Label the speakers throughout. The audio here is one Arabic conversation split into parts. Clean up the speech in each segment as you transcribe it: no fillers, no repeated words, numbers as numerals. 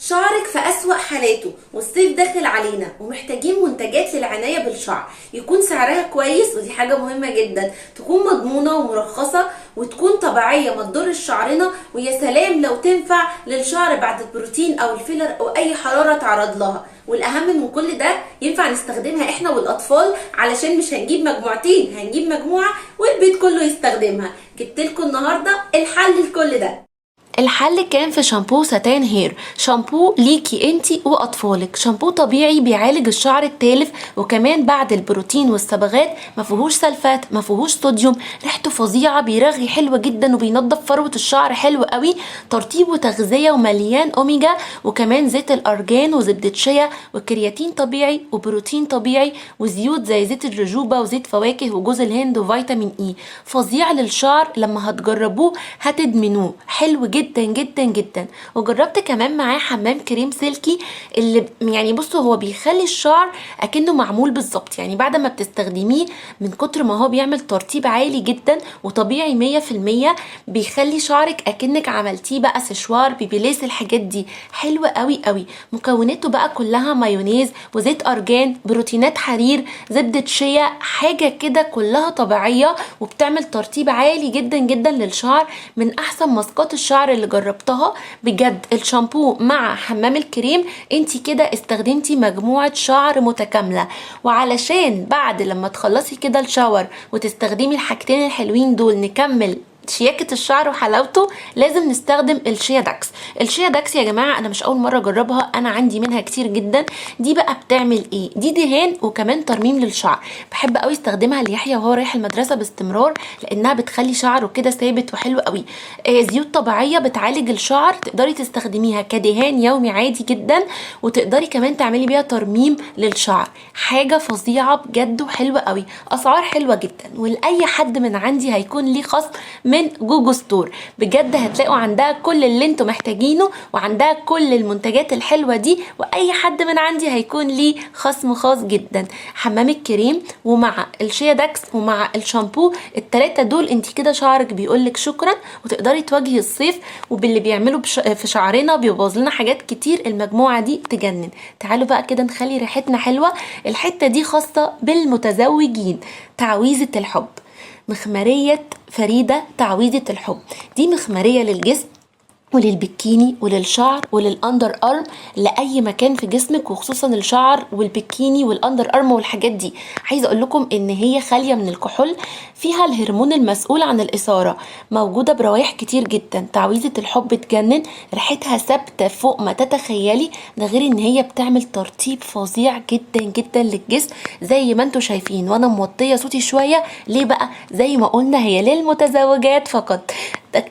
Speaker 1: شعرك في أسوأ حالاته والصيف داخل علينا ومحتاجين منتجات للعناية بالشعر يكون سعرها كويس، ودي حاجة مهمة جدا، تكون مضمونة ومرخصة وتكون طبيعية ما تضرش شعرنا. ويا سلام لو تنفع للشعر بعد البروتين او الفيلر او اي حرارة تعرض لها. والاهم من كل ده ينفع نستخدمها احنا والاطفال، علشان مش هنجيب مجموعتين، هنجيب مجموعة والبيت كله يستخدمها. جبتلكوا النهاردة الحل لكل ده.
Speaker 2: الحل كان في شامبو ساتان هير، شامبو ليكي انتي واطفالك، شامبو طبيعي بيعالج الشعر التالف، وكمان بعد البروتين والصبغات مفيهوش سلفات مفيهوش صوديوم، ريحته فظيعه، بيرغي حلوه جدا وبينضف فروه الشعر حلو قوي، ترطيب وتغذيه ومليان اوميجا، وكمان زيت الارجان وزبده شيا وكرياتين طبيعي وبروتين طبيعي وزيوت زي زيت الجوجوبا وزيت فواكه وجوز الهند وفيتامين اي. فظيع للشعر، لما هتجربوه هتدمنوه، حلو جدا جدا جدا. وجربت كمان معاه حمام كريم سلكي، اللي يعني بصوا هو بيخلي الشعر اكنه معمول بالظبط، يعني بعد ما بتستخدميه من كتر ما هو بيعمل ترطيب عالي جدا وطبيعي 100%، بيخلي شعرك اكنك عملتيه بقى سشوار بيبيليس، الحاجات دي حلوه قوي قوي. مكوناته بقى كلها مايونيز وزيت ارجان، بروتينات حرير، زبده شيا، حاجه كده كلها طبيعيه وبتعمل ترطيب عالي جدا جدا للشعر. من احسن ماسكات الشعر اللي جربتها بجد الشامبو مع حمام الكريم، انتي كده استخدمتي مجموعة شعر متكاملة. وعلشان بعد لما تخلصي كده الشاور وتستخدمي الحاجتين الحلوين دول نكمل شياكة الشعر وحلاوته، لازم نستخدم الشيا داكس. الشيا داكس يا جماعة انا مش اول مرة اجربها، انا عندي منها كتير جدا. دي بقى بتعمل ايه؟ دي دهان وكمان ترميم للشعر، بحب قوي استخدمها ليحيى وهو رايح المدرسة باستمرار، لانها بتخلي شعره كده ثابت وحلو قوي. زيوت طبيعية بتعالج الشعر، تقدري تستخدميها كدهان يومي عادي جدا، وتقدري كمان تعملي بيها ترميم للشعر. حاجة فظيعة بجد وحلوة قوي، اسعار حلوة جدا، ولاي حد من عندي هيكون ليه خصم من جوجو ستور. بجد هتلاقوا عندها كل اللي انتوا محتاجينه، وعندها كل المنتجات الحلوة دي، واي حد من عندي هيكون ليه خصم خاص جدا. حمام الكريم ومع الشيا داكس ومع الشامبو، التلاتة دول انت كده شعرك بيقولك شكرا، وتقدري تواجهي الصيف. وباللي بيعملوا في شعرنا بيبوظ لنا حاجات كتير، المجموعة دي تجنن. تعالوا بقى كده نخلي ريحتنا حلوة. الحتة دي خاصة بالمتزوجين، تعويذة الحب، مخمرية فريدة تعويذة الحب. دي مخمرية للجسم وللبكيني وللشعر وللاندر ارم، لاي مكان في جسمك، وخصوصا الشعر والبكيني والاندر ارم والحاجات دي. عايزه اقول لكم ان هي خاليه من الكحول، فيها الهرمون المسؤول عن الاثاره، موجوده بروايح كتير جدا. تعويذه الحب تجنن، ريحتها ثابته فوق ما تتخيلي، ده غير ان هي بتعمل ترطيب فظيع جدا جدا للجسم زي ما انتم شايفين. وانا موطيه صوتي شويه ليه بقى؟ زي ما قلنا هي للمتزوجات فقط.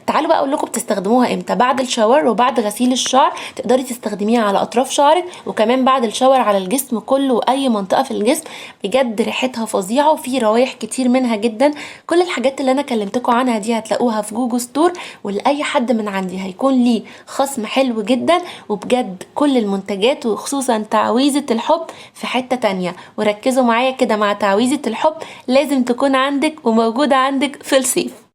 Speaker 2: تعالوا بقى اقول لكم بتستخدموها امتى. بعد الشاور وبعد غسيل الشعر تقدري تستخدميها على اطراف شعرك، وكمان بعد الشاور على الجسم كله واي منطقه في الجسم. بجد ريحتها فظيعه وفي روايح كتير منها جدا. كل الحاجات اللي انا كلمتكم عنها دي هتلاقوها في جوجو ستور، ولاي حد من عندي هيكون ليه خصم حلو جدا. وبجد كل المنتجات وخصوصا تعويذه الحب في حته تانية. وركزوا معايا كده، مع تعويذه الحب لازم تكون عندك وموجوده عندك في الصيف.